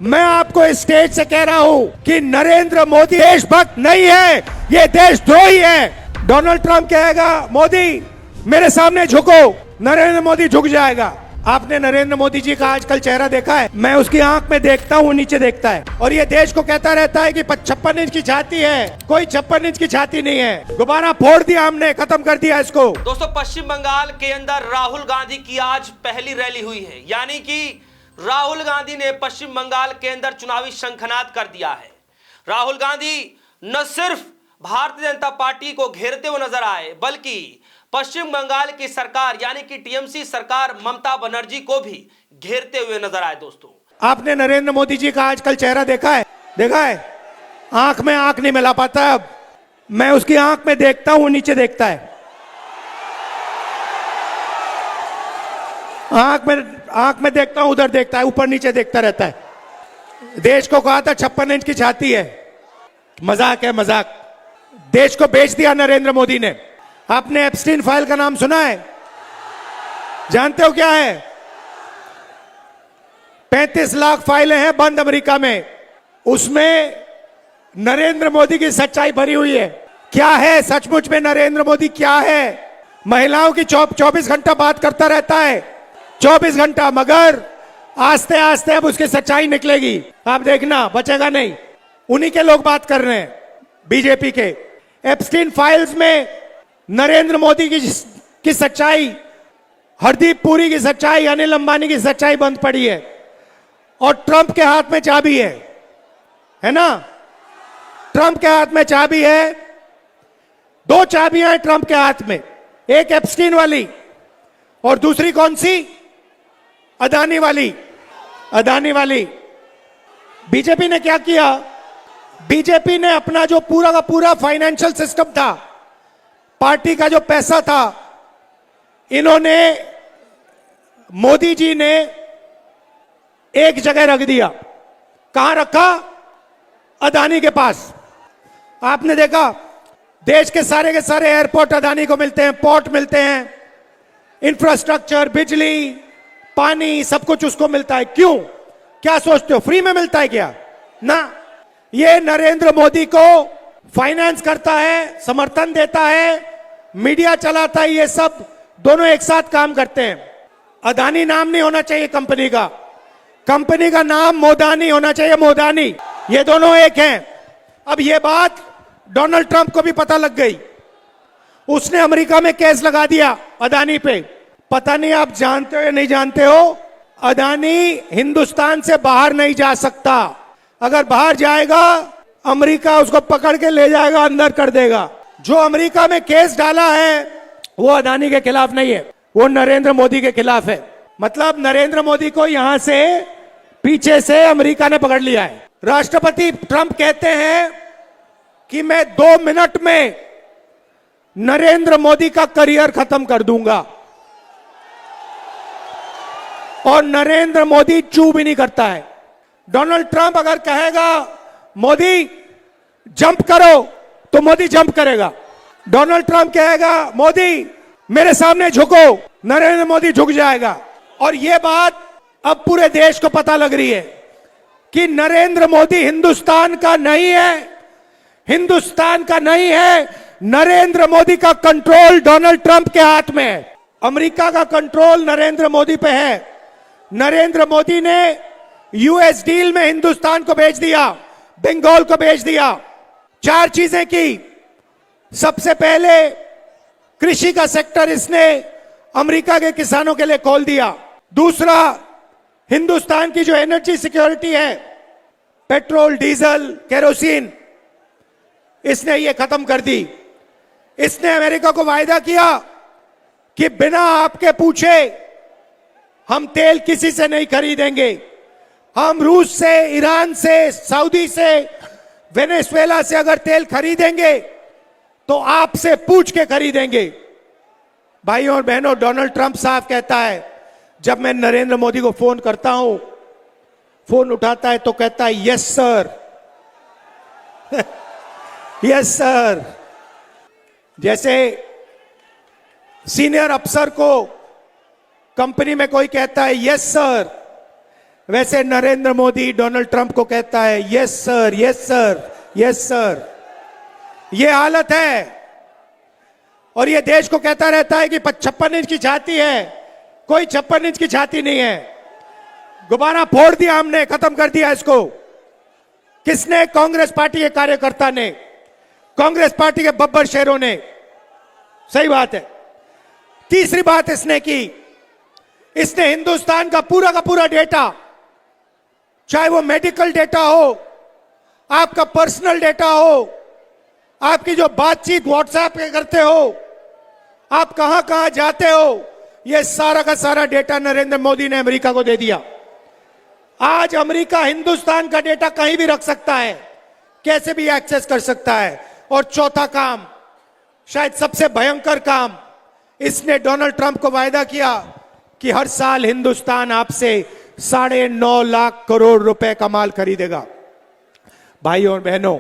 मैं आपको इस स्टेज से कह रहा हूं कि नरेंद्र मोदी देशभक्त नहीं है, ये देशद्रोही है। डोनाल्ड ट्रंप कहेगा मोदी मेरे सामने झुको, नरेंद्र मोदी झुक जाएगा। आपने नरेंद्र मोदी जी का आजकल चेहरा देखा है? मैं उसकी आंख में देखता हूँ, नीचे देखता है, और ये देश को कहता रहता है कि 56 इंच की छाती है। कोई 56 इंच की छाती नहीं है। दोबारा फोड़ दिया हमने, खत्म कर दिया इसको। दोस्तों, पश्चिम बंगाल के अंदर राहुल गांधी की आज पहली रैली हुई है, यानी कि राहुल गांधी ने पश्चिम बंगाल के अंदर चुनावी शंखनाद कर दिया है। राहुल गांधी न सिर्फ भारतीय जनता पार्टी को घेरते हुए नजर आए, बल्कि पश्चिम बंगाल की सरकार यानी कि टीएमसी सरकार ममता बनर्जी को भी घेरते हुए नजर आए। दोस्तों, आपने नरेंद्र मोदी जी का आजकल चेहरा देखा है? देखा है? आंख में आंख नहीं मिला पाता। अब मैं उसकी आंख में देखता हूं, नीचे देखता है। आंख में देखता हूं, उधर देखता है, ऊपर नीचे देखता रहता है। देश को कहा था 56 इंच की छाती है। मजाक है, मजाक। देश को बेच दिया नरेंद्र मोदी ने। आपने एप्स्टीन फाइल का नाम सुना है? जानते हो क्या है? 35 लाख फाइलें हैं बंद अमेरिका में। उसमें नरेंद्र मोदी की सच्चाई भरी हुई है। क्या है सचमुच में नरेंद्र मोदी? क्या है? महिलाओं की 24 घंटा बात करता रहता है, 24 घंटा, मगर आस्ते आस्ते अब उसकी सच्चाई निकलेगी। आप देखना, बचेगा नहीं। उन्हीं के लोग बात कर रहे हैं, बीजेपी के। एप्स्टीन फाइल्स में नरेंद्र मोदी की सच्चाई, हरदीप पुरी की सच्चाई, अनिल अंबानी की सच्चाई बंद पड़ी है। और ट्रंप के हाथ में चाबी है ना? ट्रंप के हाथ में चाबी है। 2 चाबियां हैं ट्रंप के हाथ में, एक एप्स्टीन वाली और दूसरी कौन सी? अदानी वाली। अदानी वाली। बीजेपी ने क्या किया? बीजेपी ने अपना जो पूरा का पूरा फाइनेंशियल सिस्टम था, पार्टी का जो पैसा था, इन्होंने, मोदी जी ने एक जगह रख दिया। कहां रखा? अदानी के पास। आपने देखा देश के सारे एयरपोर्ट अदानी को मिलते हैं, पोर्ट मिलते हैं, इंफ्रास्ट्रक्चर, बिजली, पानी, सब कुछ उसको मिलता है। क्यों? क्या सोचते हो फ्री में मिलता है क्या? ना, ये नरेंद्र मोदी को फाइनेंस करता है, समर्थन देता है, मीडिया चलाता है। ये सब दोनों एक साथ काम करते हैं। अदानी नाम नहीं होना चाहिए कंपनी का। कंपनी का नाम मोदानी होना चाहिए, मोदानी। ये दोनों एक हैं। अब ये बात डोनाल्ड ट्रंप को भी पता लग गई। उसने अमेरिका में केस लगा दिया अदानी पे। पता नहीं आप जानते हो या नहीं जानते हो, अदानी हिंदुस्तान से बाहर नहीं जा सकता। अगर बाहर जाएगा, अमेरिका उसको पकड़ के ले जाएगा, अंदर कर देगा। जो अमेरिका में केस डाला है वो अदानी के खिलाफ नहीं है, वो नरेंद्र मोदी के खिलाफ है। मतलब नरेंद्र मोदी को यहां से पीछे से अमेरिका ने पकड़ लिया है। राष्ट्रपति ट्रंप कहते हैं कि मैं 2 मिनट में नरेंद्र मोदी का करियर खत्म कर दूंगा। और नरेंद्र मोदी चू भी नहीं करता है। डोनाल्ड ट्रंप अगर कहेगा मोदी जंप करो, तो मोदी जंप करेगा। डोनाल्ड ट्रंप कहेगा मोदी मेरे सामने झुको, नरेंद्र मोदी झुक जाएगा। और यह बात अब पूरे देश को पता लग रही है कि नरेंद्र मोदी हिंदुस्तान का नहीं है, हिंदुस्तान का नहीं है। नरेंद्र मोदी का कंट्रोल डोनाल्ड ट्रंप के हाथ में है। अमेरिका का कंट्रोल नरेंद्र मोदी पे है। नरेंद्र मोदी ने यूएस डील में हिंदुस्तान को बेच दिया, बंगाल को बेच दिया। 4 चीजें की। सबसे पहले कृषि का सेक्टर इसने अमेरिका के किसानों के लिए खोल दिया। दूसरा, हिंदुस्तान की जो एनर्जी सिक्योरिटी है, पेट्रोल, डीजल, केरोसिन, इसने ये खत्म कर दी। इसने अमेरिका को वायदा किया कि बिना आपके पूछे हम तेल किसी से नहीं खरीदेंगे। हम रूस से, ईरान से, सऊदी से, वेनेजुएला से अगर तेल खरीदेंगे तो आपसे पूछ के खरीदेंगे। भाइयों और बहनों, डोनाल्ड ट्रंप साहब कहता है, जब मैं नरेंद्र मोदी को फोन करता हूं, फोन उठाता है तो कहता है यस सर। Yes sir. जैसे सीनियर अफसर को कंपनी में कोई कहता है यस सर, वैसे नरेंद्र मोदी डोनाल्ड ट्रंप को कहता है yes sir, yes sir, yes sir. ये हालत है। और ये देश को कहता रहता है कि 56 इंच की छाती है। कोई 56 इंच की छाती नहीं है। गुब्बारा फोड़ दिया हमने, खत्म कर दिया इसको। किसने? कांग्रेस पार्टी के कार्यकर्ता ने, कांग्रेस पार्टी के बब्बर शेरों ने। सही बात है। तीसरी बात इसने की, इसने हिंदुस्तान का पूरा डेटा, चाहे वो मेडिकल डेटा हो, आपका पर्सनल डेटा हो, आपकी जो बातचीत व्हाट्सएप पे करते हो, आप कहां कहां जाते हो, यह सारा का सारा डेटा नरेंद्र मोदी ने अमेरिका को दे दिया। आज अमेरिका हिंदुस्तान का डेटा कहीं भी रख सकता है, कैसे भी एक्सेस कर सकता है। और चौथा काम, शायद सबसे भयंकर काम, इसने डोनाल्ड ट्रंप को वायदा किया कि हर साल हिंदुस्तान आपसे 9.5 लाख करोड़ रुपए का माल खरीदेगा। भाइयों और बहनों,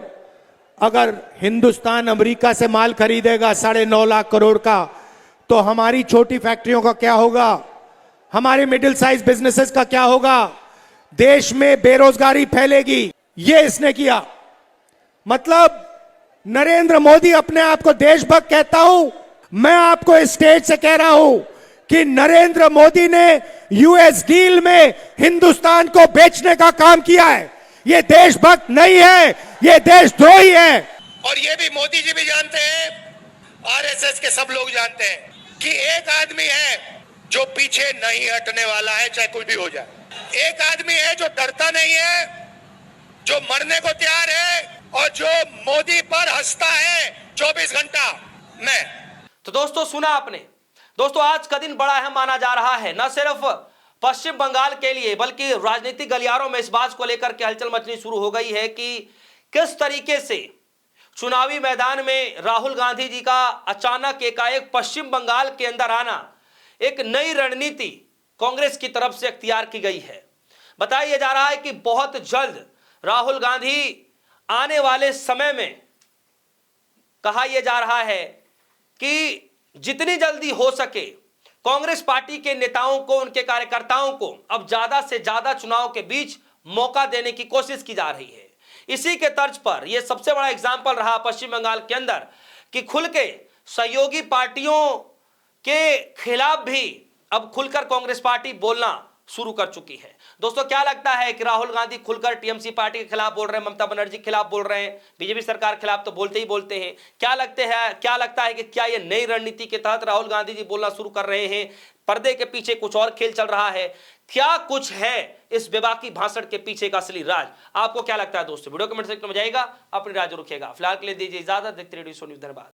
अगर हिंदुस्तान अमेरिका से माल खरीदेगा 9.5 लाख करोड़ का, तो हमारी छोटी फैक्ट्रियों का क्या होगा, हमारे मिडिल साइज बिजनेसेस का क्या होगा, देश में बेरोजगारी फैलेगी। ये इसने किया। मतलब नरेंद्र मोदी अपने आप को देशभक्त कहता हूं, मैं आपको इस स्टेज से कह रहा हूं कि नरेंद्र मोदी ने यूएस डील में हिंदुस्तान को बेचने का काम किया है। ये देशभक्त नहीं है, ये देशद्रोही है। और ये भी मोदी जी भी जानते हैं, आरएसएस के सब लोग जानते हैं कि एक आदमी है जो पीछे नहीं हटने वाला है, चाहे कुछ भी हो जाए। एक आदमी है जो डरता नहीं है, जो मरने को तैयार है और जो मोदी पर हंसता है 24 घंटा में। तो दोस्तों, सुना आपने। दोस्तों, आज का दिन बड़ा अहम माना जा रहा है, न सिर्फ पश्चिम बंगाल के लिए, बल्कि राजनीतिक गलियारों में इस बात को लेकर के हलचल मचनी शुरू हो गई है कि किस तरीके से चुनावी मैदान में राहुल गांधी जी का अचानक एकाएक पश्चिम बंगाल के अंदर आना एक नई रणनीति कांग्रेस की तरफ से अख्तियार की गई है। बताया जा रहा है कि बहुत जल्द राहुल गांधी आने वाले समय में, कहा यह जा रहा है कि जितनी जल्दी हो सके कांग्रेस पार्टी के नेताओं को, उनके कार्यकर्ताओं को अब ज्यादा से ज्यादा चुनाव के बीच मौका देने की कोशिश की जा रही है। इसी के तर्ज पर यह सबसे बड़ा एग्जाम्पल रहा पश्चिम बंगाल के अंदर कि खुल के सहयोगी पार्टियों के खिलाफ भी अब खुलकर कांग्रेस पार्टी बोलना शुरू कर चुकी है। दोस्तों, क्या लगता है कि राहुल गांधी खुलकर टीएमसी पार्टी के खिलाफ बोल रहे हैं, ममता बनर्जी के खिलाफ बोल रहे हैं, बीजेपी सरकार के खिलाफ तो बोलते ही बोलते हैं। क्या लगता है कि क्या ये नई रणनीति के तहत राहुल गांधी जी बोलना शुरू कर रहे हैं, पर्दे के पीछे कुछ और खेल चल रहा है? क्या कुछ है इस बेबाकी भाषण के पीछे का असली राज? आपको क्या लगता है दोस्तों? वीडियो कमेंट सेक्शन में जाइएगा, अपनी राय रखिएगा। फिलहाल के लिए दीजिए इजाजत। देखते रहिए सोनी। धन्यवाद।